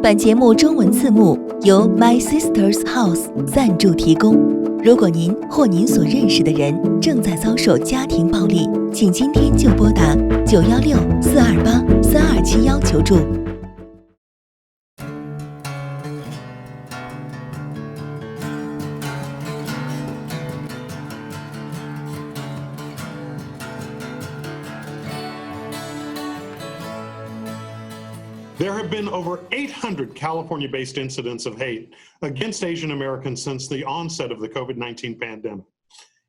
本节目中文字幕由 My Sister's House 赞助提供。如果您或您所认识的人正在遭受家庭暴力，请今天就拨打916-428-3271求助。There have been over 800 California-based incidents of hate against Asian Americans since the onset of the COVID-19 pandemic.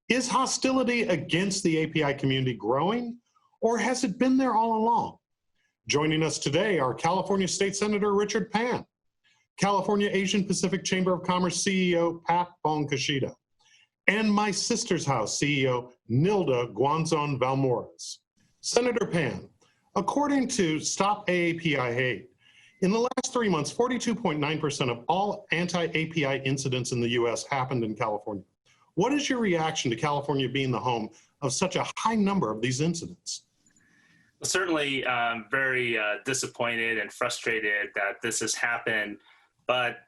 Is hostility against the API community growing, or has it been there all along? Joining us today are California State Senator Richard Pan, California Asian Pacific Chamber of Commerce CEO Pat Fong Kushida, and My Sister's House CEO Nilda Guanzon Valmores. Senator Pan, according to Stop AAPI Hate, in the last 3 months, 42.9% of all anti-API incidents in the U.S. happened in California. What is your reaction to California being the home of such a high number of these incidents? Well, certainly very disappointed and frustrated that this has happened, but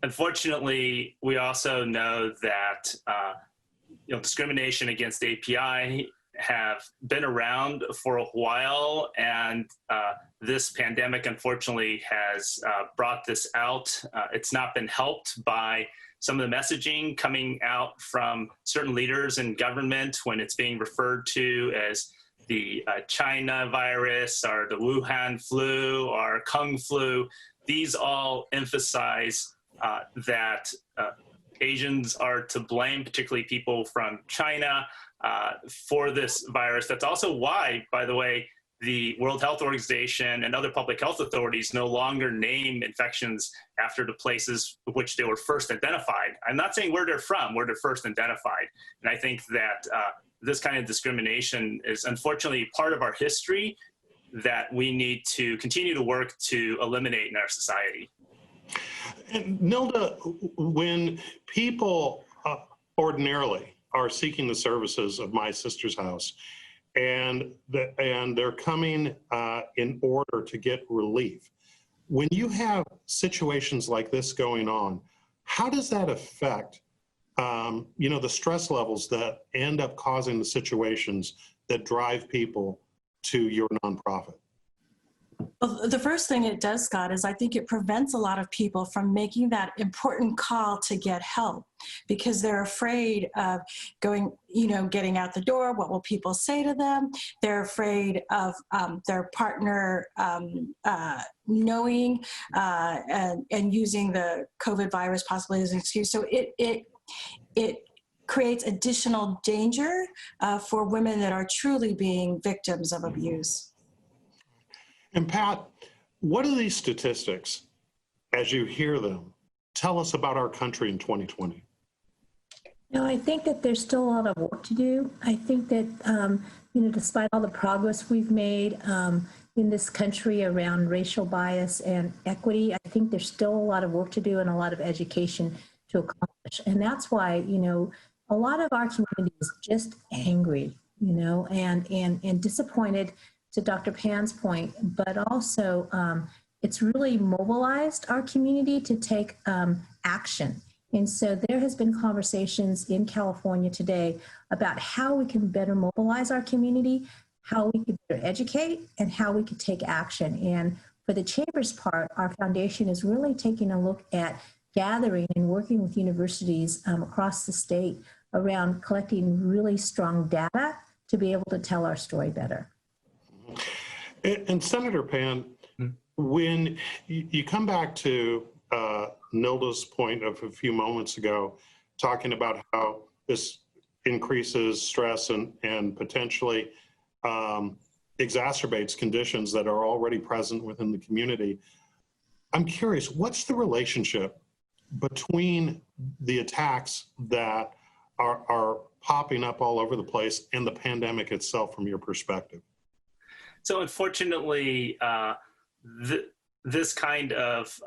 unfortunately, we also know that discrimination against API have been around for a while, and this pandemic unfortunately has brought this out. It's not been helped by some of the messaging coming out from certain leaders in government when it's being referred to as the China virus or the Wuhan flu or Kung flu. These all emphasize that Asians are to blame, particularly people from China, for this virus. That's also why, by the way, the World Health Organization and other public health authorities no longer name infections after the places which they were first identified. I'm not saying where they're from, where they're first identified. And I think that this kind of discrimination is unfortunately part of our history that we need to continue to work to eliminate in our society. And Nilda, when people ordinarily are seeking the services of My Sister's House, and they're coming in order to get relief, when you have situations like this going on, how does that affect the stress levels that end up causing the situations that drive people to your nonprofit? Well, the first thing it does, Scott, is I think it prevents a lot of people from making that important call to get help because they're afraid of getting out the door. What will people say to them? They're afraid of their partner knowing and using the COVID virus possibly as an excuse. So it creates additional danger for women that are truly being victims of abuse. And Pat, what do these statistics, as you hear them, tell us about our country in 2020? I think that there's still a lot of work to do. I think that, despite all the progress we've made in this country around racial bias and equity, I think there's still a lot of work to do and a lot of education to accomplish. And that's why, a lot of our community is just angry, and disappointed, to Dr. Pan's point, but also it's really mobilized our community to take action. And so there has been conversations in California today about how we can better mobilize our community, how we can better educate, and how we could take action. And for the Chamber's part, our foundation is really taking a look at gathering and working with universities across the state around collecting really strong data to be able to tell our story better. And Senator Pan, when you come back to Nilda's point of a few moments ago, talking about how this increases stress and potentially exacerbates conditions that are already present within the community, I'm curious, what's the relationship between the attacks that are popping up all over the place and the pandemic itself from your perspective? So unfortunately, this kind of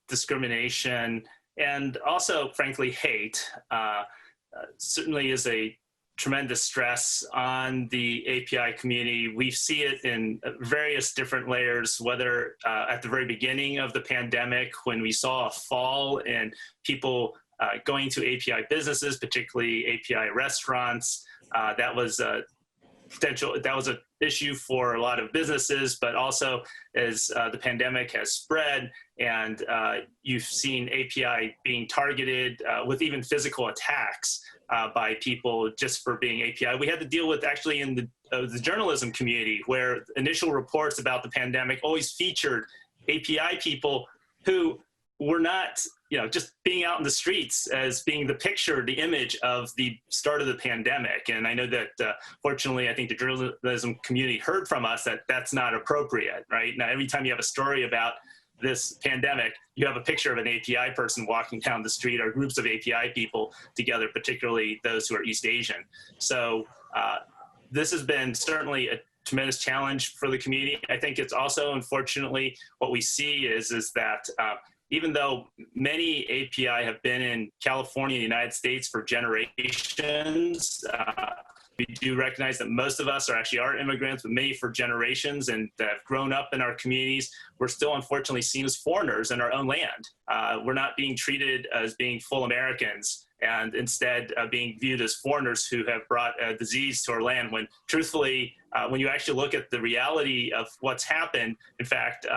discrimination and also, frankly, hate certainly is a tremendous stress on the API community. We see it in various different layers, whether at the very beginning of the pandemic, when we saw a fall in people going to API businesses, particularly API restaurants. That was an issue for a lot of businesses, but also as the pandemic has spread and you've seen API being targeted with even physical attacks by people just for being API. We had to deal with actually in the journalism community, where initial reports about the pandemic always featured API people who were not, just being out in the streets as being the picture, the image of the start of the pandemic. And I know that, fortunately, I think the journalism community heard from us that that's not appropriate, right? Now, every time you have a story about this pandemic, you have a picture of an API person walking down the street or groups of API people together, particularly those who are East Asian. So this has been certainly a tremendous challenge for the community. I think it's also, unfortunately, what we see is that even though many API have been in California, the United States for generations, we do recognize that most of us are immigrants, but many for generations and have grown up in our communities. We're still unfortunately seen as foreigners in our own land. We're not being treated as being full Americans, and instead being viewed as foreigners who have brought a disease to our land, when truthfully, when you actually look at the reality of what's happened, in fact,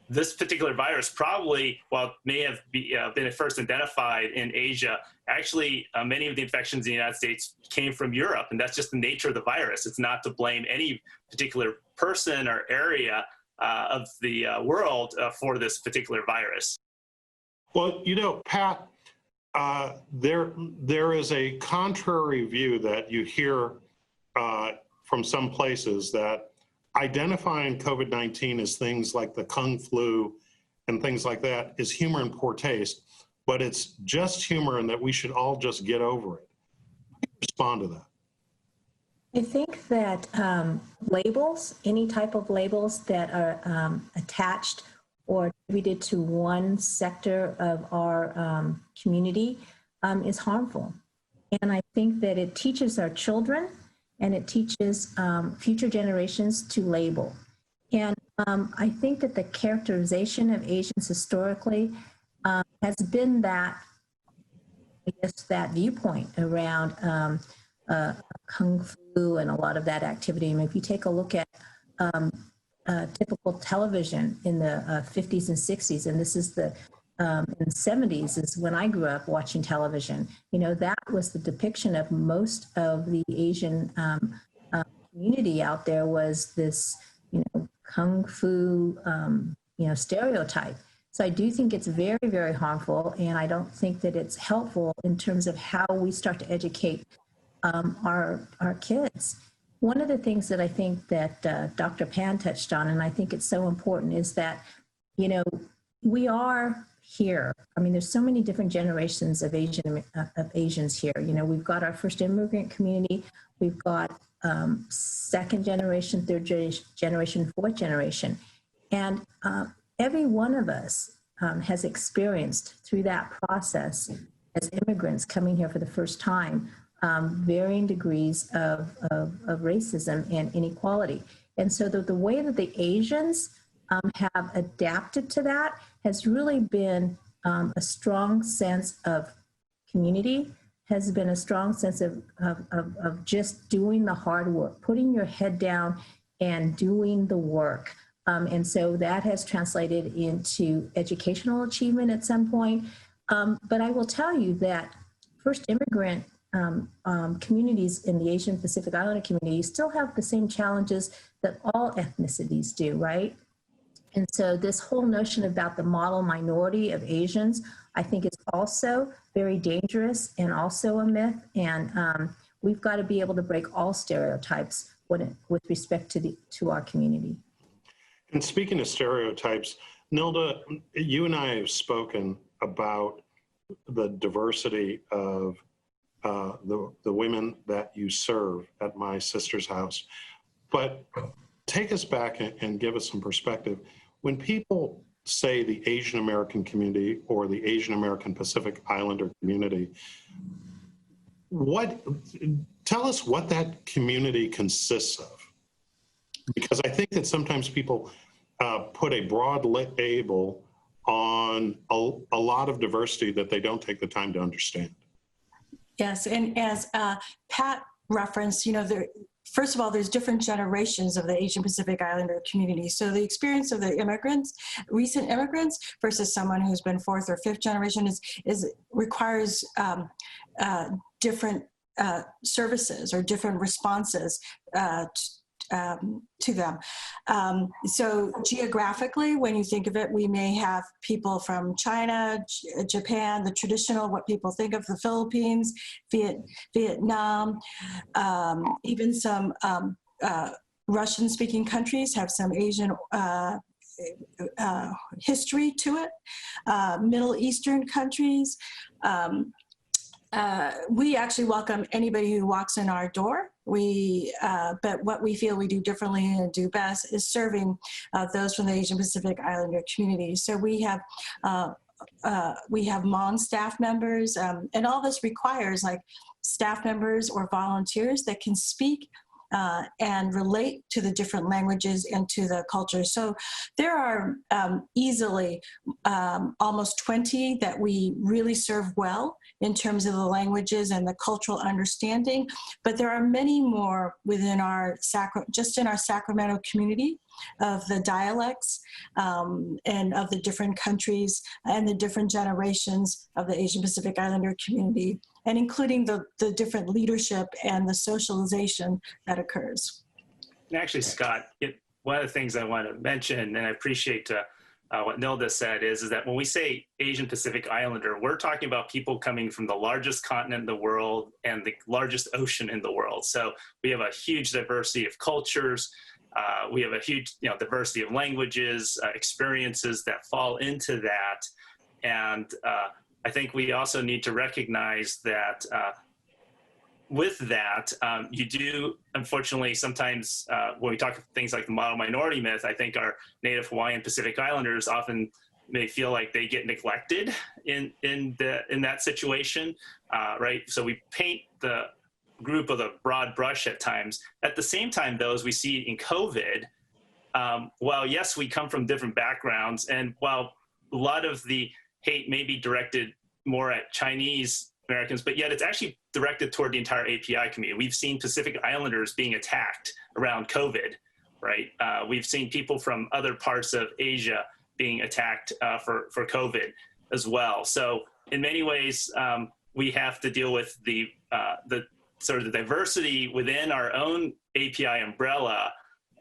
this particular virus probably, while it may have been first identified in Asia, actually many of the infections in the United States came from Europe, and that's just the nature of the virus. It's not to blame any particular person or area of the world for this particular virus. Well, Pat, there is a contrary view that you hear from some places, that identifying COVID-19 as things like the Kung flu and things like that is humor in poor taste, but it's just humor and that we should all just get over it. How do you respond to that? I think that labels, any type of labels that are attached or attributed to one sector of our community is harmful. And I think that it teaches our children and it teaches future generations to label. And I think that the characterization of Asians historically has been that, that viewpoint around Kung Flu and a lot of that activity. I mean, if you take a look at typical television in the 50s and 60s, and this is in the 70s is when I grew up watching television, that was the depiction of most of the Asian community out there, was this, Kung Fu, stereotype. So I do think it's very, very harmful, and I don't think that it's helpful in terms of how we start to educate our kids. One of the things that I think that Dr. Pan touched on, and I think it's so important, is that, we are here. I mean, there's so many different generations of Asians here. We've got our first immigrant community, we've got second generation, third generation, fourth generation. And every one of us has experienced through that process as immigrants coming here for the first time, varying degrees of racism and inequality. And so the way that the Asians have adapted to that has really been a strong sense of community, has been a strong sense of just doing the hard work, putting your head down and doing the work. And so that has translated into educational achievement at some point. But I will tell you that first immigrant communities in the Asian Pacific Islander community still have the same challenges that all ethnicities do, right? And so this whole notion about the model minority of Asians, I think, is also very dangerous and also a myth. And we've got to be able to break all stereotypes with respect to our community. And speaking of stereotypes, Nilda, you and I have spoken about the diversity of the women that you serve at my sister's house. But take us back and give us some perspective. When people say the Asian American community or the Asian American Pacific Islander community, tell us what that community consists of. Because I think that sometimes people put a broad label on a lot of diversity that they don't take the time to understand. Yes, and as Pat referenced, first of all, there's different generations of the Asian Pacific Islander community. So the experience of the immigrants, recent immigrants, versus someone who's been fourth or fifth generation requires different services or different responses to them. So geographically, when you think of it, we may have people from China, Japan, the traditional, what people think of the Philippines, Vietnam, even some Russian-speaking countries have some Asian history to it, Middle Eastern countries. We actually welcome anybody who walks in our door. But what we feel we do differently and do best is serving those from the Asian Pacific Islander community. So we have Hmong staff members, and all this requires like staff members or volunteers that can speak and relate to the different languages and to the culture. So there are easily almost 20 that we really serve well in terms of the languages and the cultural understanding, but there are many more within just in our Sacramento community of the dialects and of the different countries and the different generations of the Asian Pacific Islander community, and including the different leadership and the socialization that occurs. And actually, Scott, one of the things I want to mention, and I appreciate what Nilda said, is that when we say Asian Pacific Islander, we're talking about people coming from the largest continent in the world and the largest ocean in the world. So we have a huge diversity of cultures. We have a huge diversity of languages, experiences that fall into that. And I think we also need to recognize that with that, you do, unfortunately, sometimes when we talk things like the model minority myth, I think our Native Hawaiian Pacific Islanders often may feel like they get neglected in that situation, right? So we paint the group with a broad brush at times. At the same time, though, as we see in COVID, while yes, we come from different backgrounds, and while a lot of the hate may be directed more at Chinese Americans, but yet it's actually directed toward the entire API community. We've seen Pacific Islanders being attacked around COVID, right? We've seen people from other parts of Asia being attacked for COVID as well. So in many ways, we have to deal with the sort of the diversity within our own API umbrella,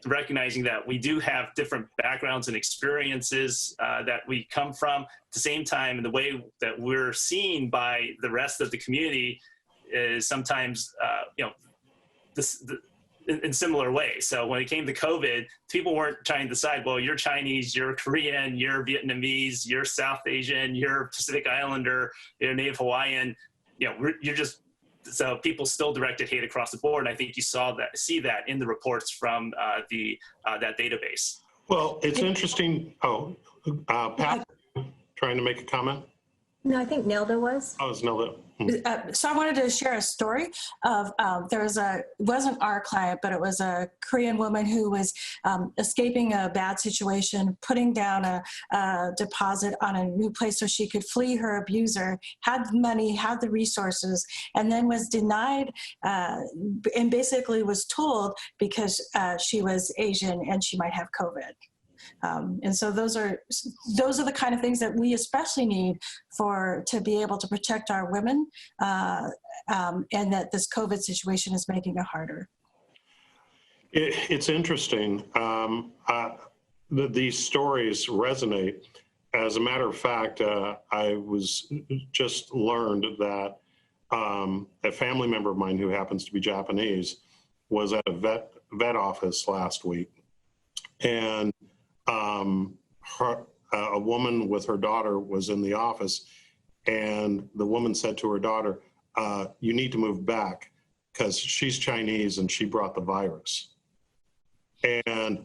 recognizing that we do have different backgrounds and experiences that we come from. At the same time, the way that we're seen by the rest of the community is sometimes, in similar ways. So when it came to COVID, people weren't trying to decide, well, you're Chinese, you're Korean, you're Vietnamese, you're South Asian, you're Pacific Islander, you're Native Hawaiian. You're just, so people still directed hate across the board. And I think you see that in the reports from that database. Well, it's interesting. Pat, trying to make a comment? No, I think Nilda was. Oh, it's Nilda. So I wanted to share a story of, it wasn't our client, but it was a Korean woman who was escaping a bad situation, putting down a deposit on a new place so she could flee her abuser, had the money, had the resources, and then was denied and basically was told because she was Asian and she might have COVID. And so those are the kind of things that we especially need to be able to protect our women, and that this COVID situation is making it harder. It's interesting. These stories resonate. As a matter of fact, I was just learned that a family member of mine who happens to be Japanese was at a vet office last week, and a woman with her daughter was in the office, and the woman said to her daughter, you need to move back because she's Chinese and she brought the virus. And,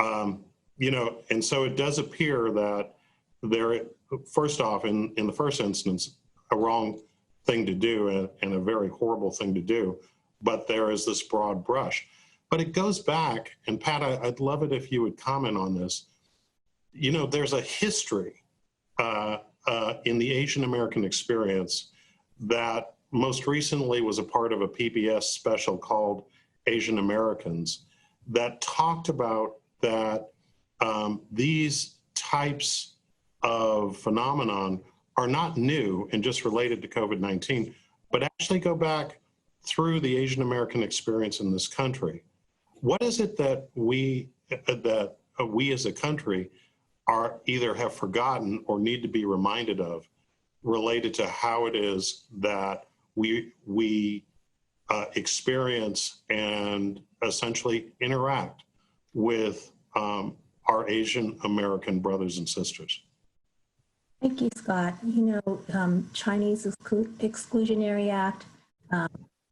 and so it does appear that there, first off, in the first instance, a wrong thing to do and a very horrible thing to do, but there is this broad brush. But it goes back, and Pat, I'd love it if you would comment on this. You know, there's a history in the Asian American experience that most recently was a part of a PBS special called Asian Americans that talked about that these types of phenomenon are not new and just related to COVID-19, but actually go back through the Asian American experience in this country. What is it that we as a country are either have forgotten or need to be reminded of related to how it is that we experience and essentially interact with our Asian American brothers and sisters? Thank you, Scott. You know, Chinese Exclusionary Act,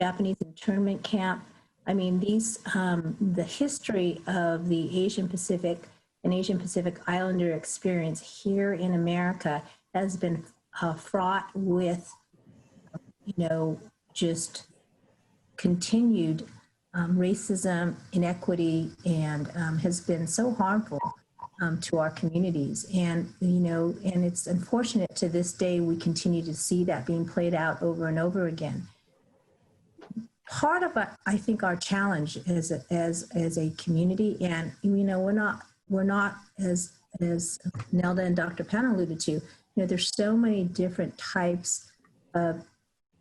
Japanese internment camp. I mean, these the history of the Asian Pacific and Asian Pacific Islander experience here in America has been fraught with, you know, just continued racism, inequity, and has been so harmful to our communities. And, you know, and it's unfortunate to this day we continue to see that being played out over and over again. Part of, I think, our challenge as a community, and, you know, we're not as Nilda and Dr. Pan alluded to, you know, there's so many different types of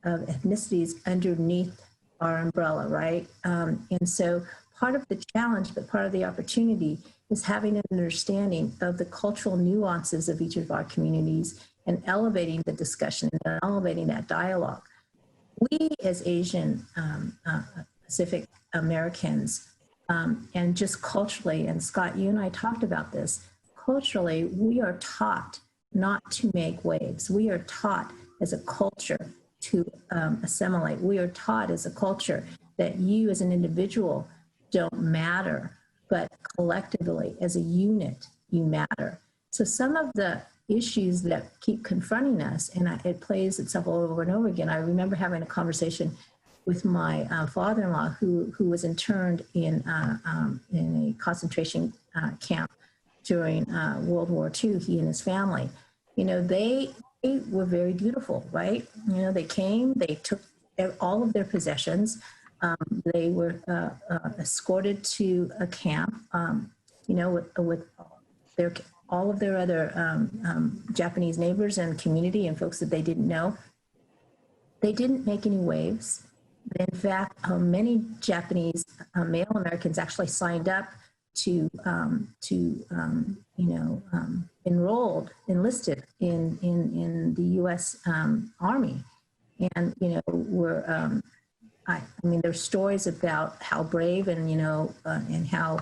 ethnicities underneath our umbrella, right? And so part of the challenge, but part of the opportunity is having an understanding of the cultural nuances of each of our communities and elevating the discussion and elevating that dialogue. We as Asian Pacific Americans, and just culturally, and Scott, you and I talked about this, culturally, we are taught not to make waves. We are taught as a culture to assimilate. We are taught as a culture that you as an individual don't matter, but collectively as a unit, you matter. So some of the issues that keep confronting us, and it plays itself over and over again. I remember having a conversation with my father-in-law who was interned in a concentration camp during World War II, he and his family. You know, they were very beautiful, right? You know, they came, they took all of their possessions. They were escorted to a camp, you know, with all of their other Japanese neighbors and community and folks that they didn't know. They didn't make any waves. In fact, many Japanese male Americans actually signed up to enlisted in the U.S. Army, and you know were I mean there's stories about how brave and and how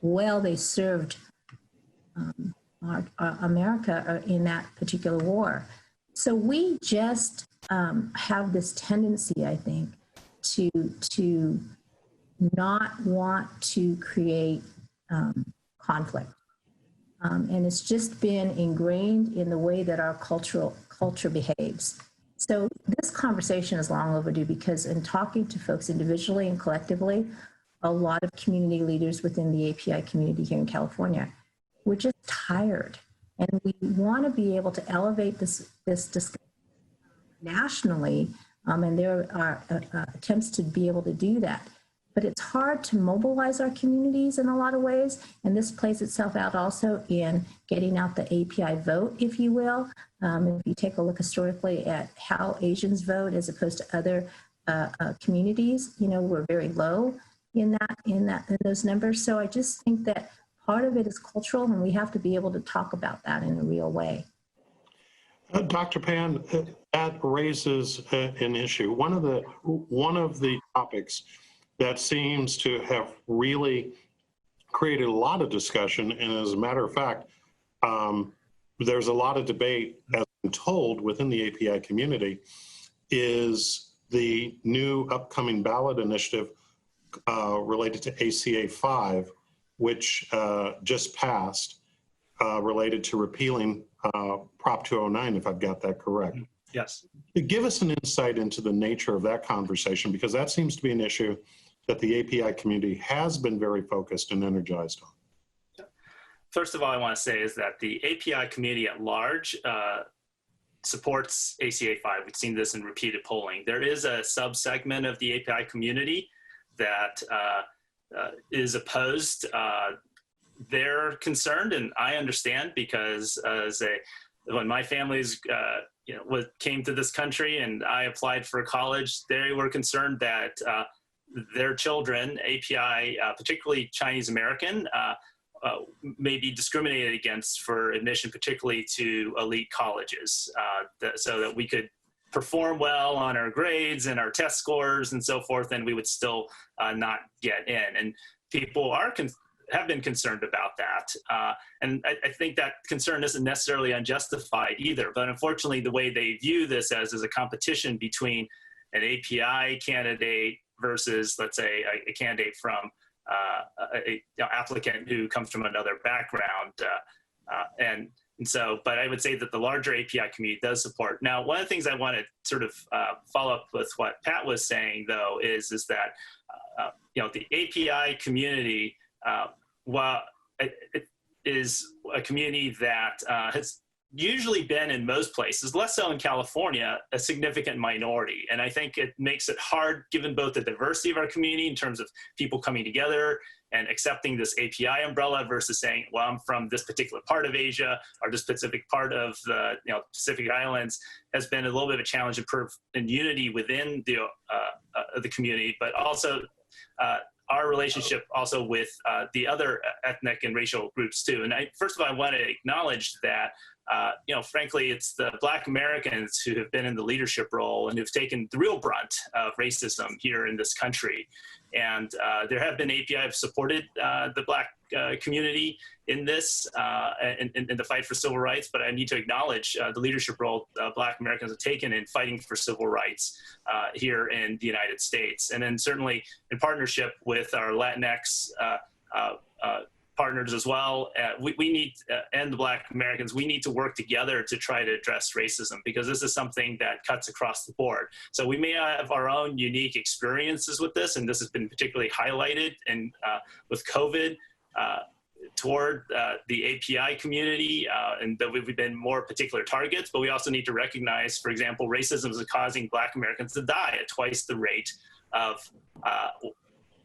well they served our America in that particular war. So we just have this tendency, I think, to not want to create conflict. And it's just been ingrained in the way that our culture behaves. So this conversation is long overdue because in talking to folks individually and collectively, a lot of community leaders within the API community here in California, we're just tired. And we want to be able to elevate this discussion nationally, and there are attempts to be able to do that. But it's hard to mobilize our communities in a lot of ways, and this plays itself out also in getting out the API vote, if you will. If you take a look historically at how Asians vote as opposed to other communities, you know, we're very low in those numbers. So I just think that part of it is cultural, and we have to be able to talk about that in a real way. Dr. Pan, that raises an issue. One of the topics that seems to have really created a lot of discussion, and as a matter of fact, there's a lot of debate, as I'm told, within the API community, is the new upcoming ballot initiative related to ACA 5, which just passed, related to repealing Prop 209, if I've got that correct. Yes. Give us an insight into the nature of that conversation, because that seems to be an issue that the API community has been very focused and energized on. First of all, I want to say is that the API community at large supports ACA 5. We've seen this in repeated polling. There is a subsegment of the API community that is opposed. They're concerned, and I understand, because when my family's came to this country and I applied for college, they were concerned that their children, API, particularly Chinese American, may be discriminated against for admission, particularly to elite colleges, so that we could perform well on our grades and our test scores and so forth, and we would still not get in. And people have been concerned about that. And I think that concern isn't necessarily unjustified either, but unfortunately the way they view this as a competition between an API candidate versus, let's say, a candidate from an applicant who comes from another background. And so, but I would say that the larger API community does support. Now, one of the things I want to sort of follow up with what Pat was saying, though, is that, the API community, while it is a community that has usually been in most places, less so in California, a significant minority. And I think it makes it hard, given both the diversity of our community in terms of people coming together and accepting this API umbrella versus saying, well, I'm from this particular part of Asia or this specific part of the Pacific Islands, has been a little bit of a challenge in unity within the community, but also our relationship also with the other ethnic and racial groups too. And first of all, I want to acknowledge that, frankly, it's the Black Americans who have been in the leadership role and who've taken the real brunt of racism here in this country. And there have been API have supported the Black community in this, in the fight for civil rights, but I need to acknowledge the leadership role Black Americans have taken in fighting for civil rights here in the United States. And then certainly in partnership with our Latinx partners as well, we need, and the Black Americans, we need to work together to try to address racism, because this is something that cuts across the board. So we may have our own unique experiences with this, and this has been particularly highlighted with COVID toward the API community, and that we've been more particular targets, but we also need to recognize, for example, racism is causing Black Americans to die at twice the rate of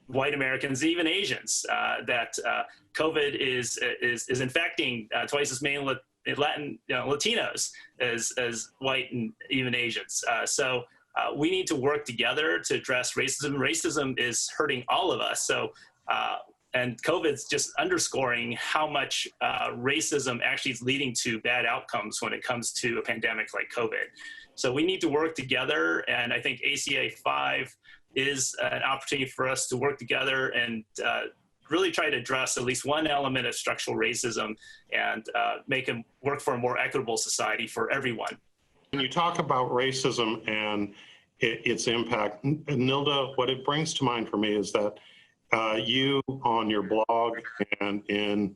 white Americans, even Asians, that COVID is infecting twice as many Latin Latinos as white and even Asians. So we need to work together to address racism. Racism is hurting all of us. So and COVID's just underscoring how much racism actually is leading to bad outcomes when it comes to a pandemic like COVID. So we need to work together, and I think ACA 5 is an opportunity for us to work together and really try to address at least one element of structural racism and make it work for a more equitable society for everyone. When you talk about racism and its impact, Nilda, what it brings to mind for me is that you on your blog and in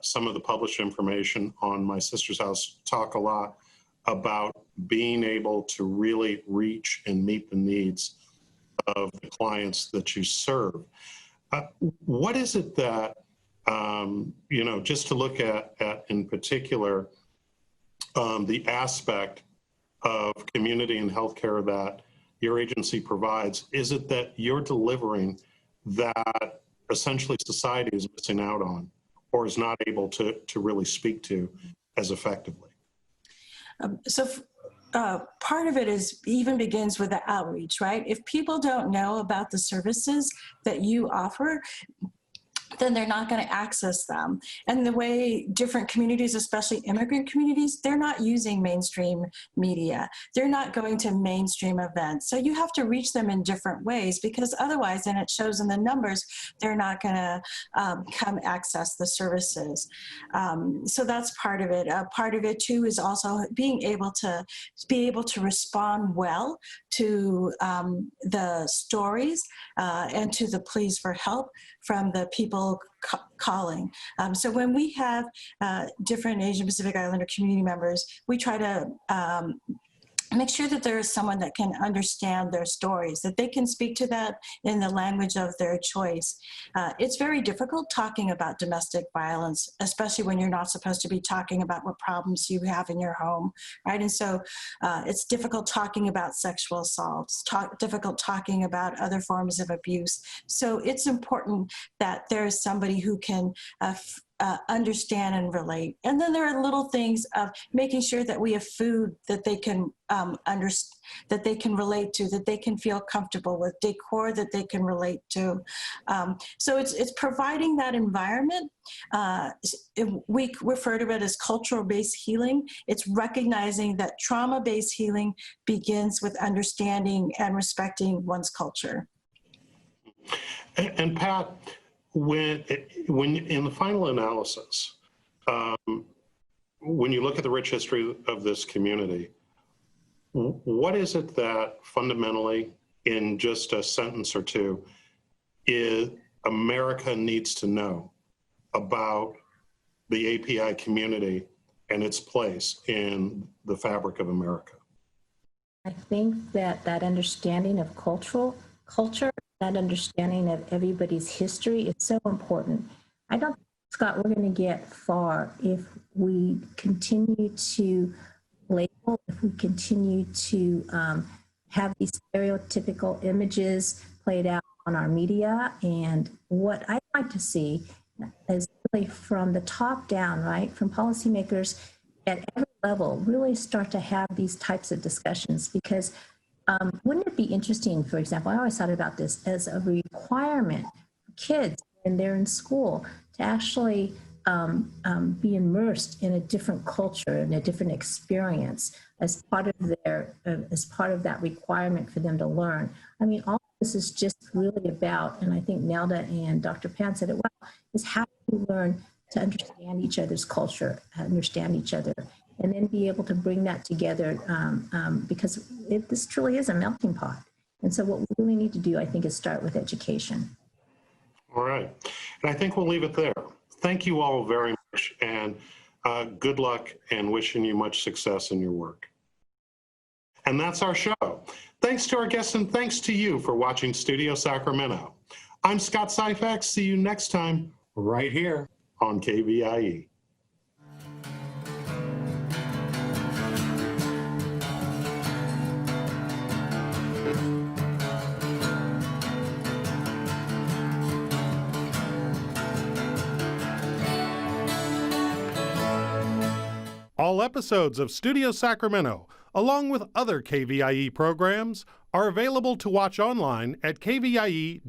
some of the published information on My Sister's House talk a lot about being able to really reach and meet the needs of the clients that you serve. What is it that, just to look at in particular, the aspect of community and healthcare that your agency provides, is it that you're delivering that essentially society is missing out on or is not able to really speak to as effectively? Part of it begins with the outreach, right? If people don't know about the services that you offer, then they're not going to access them. And the way different communities, especially immigrant communities, they're not using mainstream media. They're not going to mainstream events. So you have to reach them in different ways, because otherwise, and it shows in the numbers, they're not going to come access the services. So that's part of it. Part of it too is also being able to respond well to the stories and to the pleas for help from the people dual calling. So when we have different Asian Pacific Islander community members, we try to make sure that there is someone that can understand their stories, that they can speak to that in the language of their choice. It's very difficult talking about domestic violence, especially when you're not supposed to be talking about what problems you have in your home, right? And so it's difficult talking about sexual assaults, difficult talking about other forms of abuse. So it's important that there is somebody who can understand and relate. And then there are little things of making sure that we have food that they can that they can relate to, that they can feel comfortable with, decor that they can relate to. So it's providing that environment. We refer to it as cultural-based healing. It's recognizing that trauma-based healing begins with understanding and respecting one's culture. And Pat, when in the final analysis, when you look at the rich history of this community, what is it that fundamentally, in just a sentence or two, America needs to know about the API community and its place in the fabric of America? I think that understanding of culture, that understanding of everybody's history is so important. I don't think, Scott, we're going to get far if we continue to label, if we continue to have these stereotypical images played out on our media. And what I'd like to see is really from the top down, right, from policymakers at every level, really start to have these types of discussions. Because wouldn't it be interesting, for example, I always thought about this as a requirement for kids when they're in school to actually be immersed in a different culture and a different experience as part of that requirement for them to learn. I mean, all this is just really about, and I think Nilda and Dr. Pan said it well, is how we learn to understand each other's culture, understand each other, and then be able to bring that together because this truly is a melting pot. And so what we really need to do, I think, is start with education. All right. And I think we'll leave it there. Thank you all very much, and good luck, and wishing you much success in your work. And that's our show. Thanks to our guests, and thanks to you for watching Studio Sacramento. I'm Scott Syphax. See you next time right here on KVIE. All episodes of Studio Sacramento, along with other KVIE programs, are available to watch online at kvie.org/video.